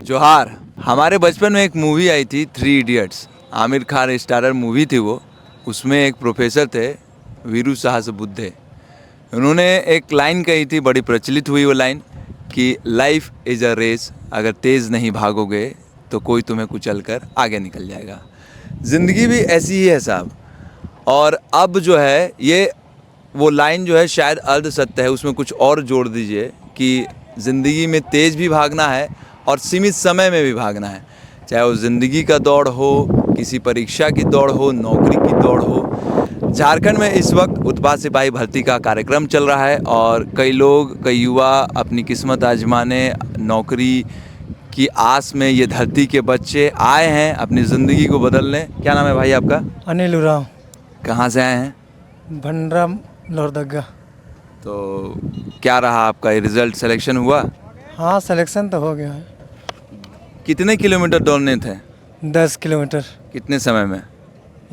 जोहार। हमारे बचपन में एक मूवी आई थी 3 idiots. Aamir Khan starrer movie थी वो। उसमें एक प्रोफेसर थे, वीरू साहस बुद्धे। उन्होंने एक लाइन कही थी, बड़ी प्रचलित हुई वो लाइन कि लाइफ इज़ अ रेस, अगर तेज़ नहीं भागोगे तो कोई तुम्हें कुचल कर आगे निकल जाएगा। ज़िंदगी भी ऐसी ही है साहब। और अब जो है ये वो लाइन जो है शायद अर्ध सत्य है, उसमें कुछ और जोड़ दीजिए कि ज़िंदगी में तेज़ भी भागना है और सीमित समय में भी भागना है। चाहे वो ज़िंदगी का दौड़ हो, किसी परीक्षा की दौड़ हो, नौकरी की दौड़ हो। झारखंड में इस वक्त उत्पाद सिपाही भर्ती का कार्यक्रम चल रहा है और कई लोग, कई युवा अपनी किस्मत आजमाने, नौकरी की आस में ये धरती के बच्चे आए हैं अपनी ज़िंदगी को बदलने। क्या नाम है भाई आपका? अनिल उरांव, कहाँ से आए हैं? भंडरा लोहरदगा। तो क्या रहा आपका, ये रिज़ल्ट सिलेक्शन हुआ? हाँ, सिलेक्शन तो हो गया है। कितने किलोमीटर दौड़ने थे? 10 किलोमीटर, कितने समय में?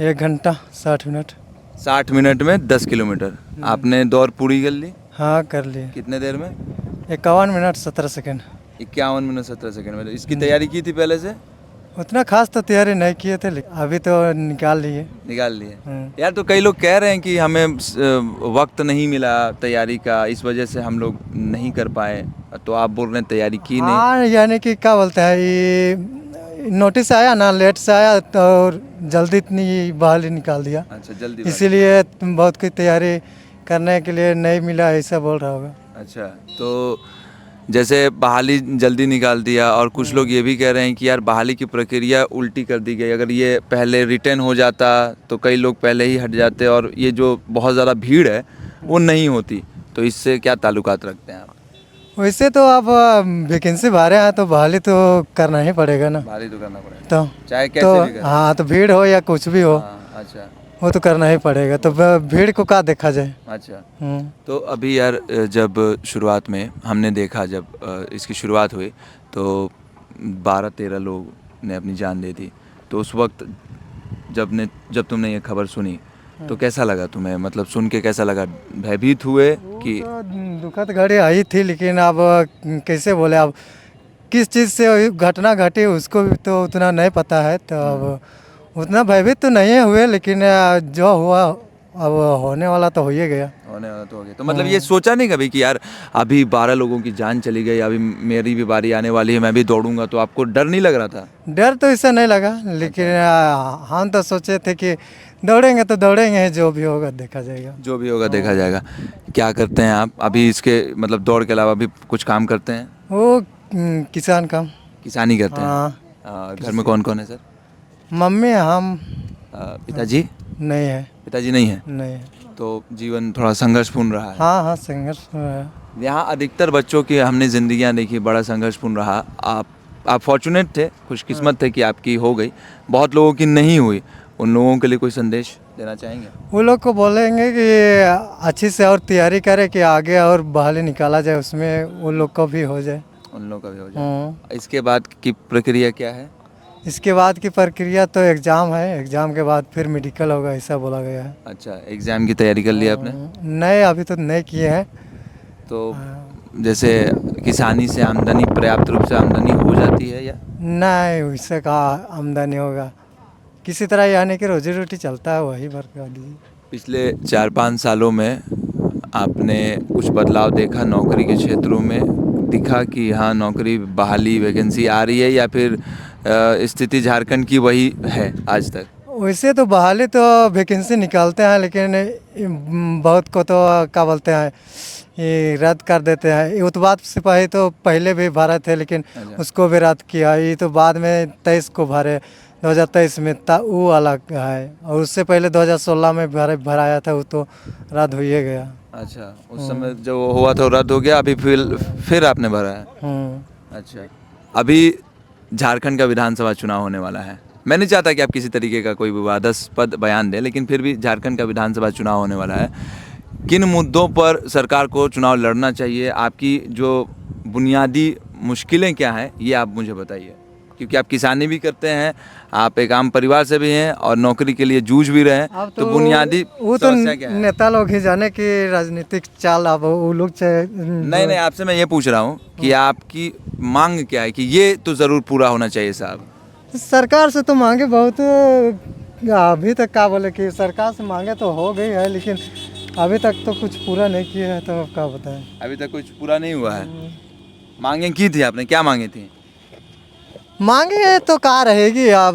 1 घंटा 60 मिनट। 60 मिनट में 10 किलोमीटर आपने दौड़ पूरी कर ली? हाँ, कर लिए। कितने देर में? 51 मिनट 17 सेकंड। 51 मिनट 17 सेकंड में। इसकी तैयारी की थी पहले से? उतना खास तो तैयारी नहीं किए थे, लेकिन अभी तो निकाल लिए। निकाल लिए। यार तो कई लोग कह रहे हैं कि हमें वक्त नहीं मिला तैयारी का, इस वजह से हम लोग नहीं कर पाए। तो आप बोल रहे हैं तैयारी की नहीं? हाँ, यानी कि क्या बोलते हैं, ये नोटिस आया ना, लेट से आया तो और जल्दी इतनी बहाली निकाल दिया। अच्छा, जल्दी। इसीलिए बहुत की तैयारी करने के लिए नहीं मिला, ऐसा बोल रहा होगा। अच्छा, तो जैसे बहाली जल्दी निकाल दिया और कुछ लोग ये भी कह रहे हैं कि यार बहाली की प्रक्रिया उल्टी कर दी गई। अगर ये पहले रिटर्न हो जाता तो कई लोग पहले ही हट जाते और ये जो बहुत ज़्यादा भीड़ है वो नहीं होती। तो इससे क्या ताल्लुकात रखते हैं आप? वैसे तो आप वैकेंसी भरे हैं तो बहाली तो करना ही पड़ेगा ना। बहाली तो करना पड़ेगा, तो चाहे कैसे भी करें। हाँ, तो भीड़ हो या कुछ भी हो, हाँ, अच्छा। वो तो करना ही पड़ेगा। तो भीड़ को क्या देखा जाए। अच्छा, हम्म। तो अभी यार जब शुरुआत में हमने देखा, जब इसकी शुरुआत हुई तो 12-13 लोग ने अपनी जान दे दी। तो उस वक्त जब तुमने ये खबर सुनी तो कैसा लगा तुम्हें? मतलब सुन के कैसा लगा? भयभीत हुए कि? तो दुखद घड़ी आई थी, लेकिन अब कैसे बोले, अब किस चीज़ से घटना घटी उसको भी तो उतना नहीं पता है। तो अब उतना भयभीत तो नहीं हुए, लेकिन जो हुआ अब होने वाला तो हो ही गया। होने वाला तो हो गया। तो मतलब ये सोचा नहीं कभी कि यार अभी 12 लोगों की जान चली गई, अभी मेरी भी बारी आने वाली है, मैं भी दौड़ूंगा? तो आपको डर नहीं लग रहा था? डर तो इससे नहीं लगा, लेकिन हम तो सोचे थे कि दौड़ेंगे तो दौड़ेंगे, जो भी होगा देखा जाएगा। जो भी होगा देखा जाएगा। क्या करते हैं आप अभी? इसके मतलब दौड़ के अलावा भी कुछ काम करते हैं? वो किसान काम। किसानी करते हैं। हाँ। घर में कौन कौन है सर? मम्मी, हम। पिताजी? नहीं है। पिताजी नहीं है। नहीं है। तो जीवन थोड़ा संघर्षपूर्ण रहा है। हाँ हाँ, संघर्ष है। यहाँ अधिकतर बच्चों की हमने ज़िंदगियाँ देखी, बड़ा संघर्षपूर्ण रहा। आप फॉर्चुनेट थे, खुशकिस्मत थे कि आपकी हो गई, बहुत लोगों की नहीं हुई। उन लोगों के लिए कोई संदेश देना चाहेंगे? वो लोग को बोलेंगे कि अच्छी से और तैयारी करे कि आगे और बहाली निकाला जाए, उसमें उन लोग को भी हो जाए। उन लोगों का भी हो जाए। इसके बाद की प्रक्रिया क्या है? इसके बाद की प्रक्रिया तो एग्ज़ाम है, एग्ज़ाम के बाद फिर मेडिकल होगा, ऐसा बोला गया है। अच्छा, एग्ज़ाम की तैयारी कर लिया आपने? नहीं, अभी तो नहीं किए हैं। तो जैसे किसानी से आमदनी, पर्याप्त रूप से आमदनी हो जाती है या? नहीं, उससे कहाँ आमदनी होगा, किसी तरह यानी कि रोजी रोटी चलता है, वही भर कर दीजिए। पिछले 4-5 सालों में आपने कुछ बदलाव देखा नौकरी के क्षेत्रों में? दिखा कि हाँ नौकरी बहाली वैकेंसी आ रही है या फिर स्थिति झारखंड की वही है आज तक? वैसे तो बहाली तो वैकेंसी निकालते हैं, लेकिन बहुत को तो क्या बोलते हैं, ये रद्द कर देते हैं। ये उत्पाद सिपाही तो पहले भी भरे थे, लेकिन उसको भी रद्द किया। ये तो बाद में 23 को भरे, 2023 में वो अलग है, और उससे पहले 2016 में भराया था, वो तो रद्द हो ही गया। अच्छा, उस समय जो हुआ था रद्द हो गया, अभी फिर आपने भरा है? अच्छा, अभी झारखंड का विधानसभा चुनाव होने वाला है। मैं नहीं चाहता कि आप किसी तरीके का कोई विवादास्पद बयान दें, लेकिन फिर भी झारखंड का विधानसभा चुनाव होने वाला है। किन मुद्दों पर सरकार को चुनाव लड़ना चाहिए? आपकी जो बुनियादी मुश्किलें क्या हैं ये आप मुझे बताइए। क्योंकि आप किसानी भी करते हैं, आप एक आम परिवार से भी हैं और नौकरी के लिए जूझ भी रहे हैं, अब तो बुनियादी वो तो समस्या क्या है? नेता लोग ही जाने की राजनीतिक चाल, अब वो लोग चाहे नहीं नहीं, आपसे मैं ये पूछ रहा हूँ कि आपकी मांग क्या है कि ये तो ज़रूर पूरा होना चाहिए साहब। सरकार से तो मांगे बहुत, अभी तक क्या बोले कि सरकार से मांगे तो हो गई है, लेकिन अभी तक तो कुछ पूरा नहीं किया है, तो अब क्या बताएं। अभी तक कुछ पूरा नहीं हुआ है। मांगे की थी आपने, क्या मांगे थी? मांगे तो कहाँ रहेगी, अब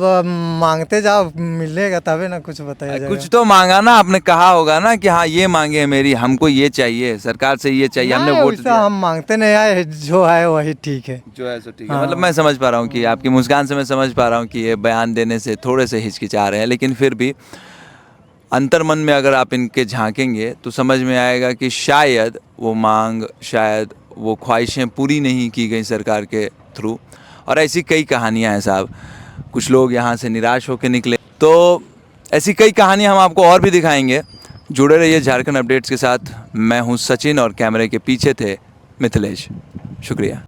मांगते जाओ मिलेगा तभी ना कुछ बताया जाएगा। कुछ तो मांगा ना आपने, कहा होगा ना कि हाँ ये मांगे हैं मेरी, हमको ये चाहिए, सरकार से ये चाहिए, हमने नहीं, वोट वैसा दिया। हम मांगते नहीं आए, जो है वही ठीक है। जो है सो ठीक है। हाँ। मतलब मैं समझ पा रहा हूँ कि आपकी मुस्कान से मैं समझ पा रहा हूँ कि ये बयान देने से थोड़े से हिचकिचा रहे हैं, लेकिन फिर भी अंतर्मन में अगर आप इनके झांकेंगे तो समझ में आएगा कि शायद वो मांग, शायद वो ख्वाहिशें पूरी नहीं की गई सरकार के थ्रू। और ऐसी कई कहानियाँ हैं साहब, कुछ लोग यहाँ से निराश होकर निकले। तो ऐसी कई कहानियाँ हम आपको और भी दिखाएंगे। जुड़े रहिए झारखंड अपडेट्स के साथ। मैं हूँ सचिन और कैमरे के पीछे थे मिथिलेश। शुक्रिया।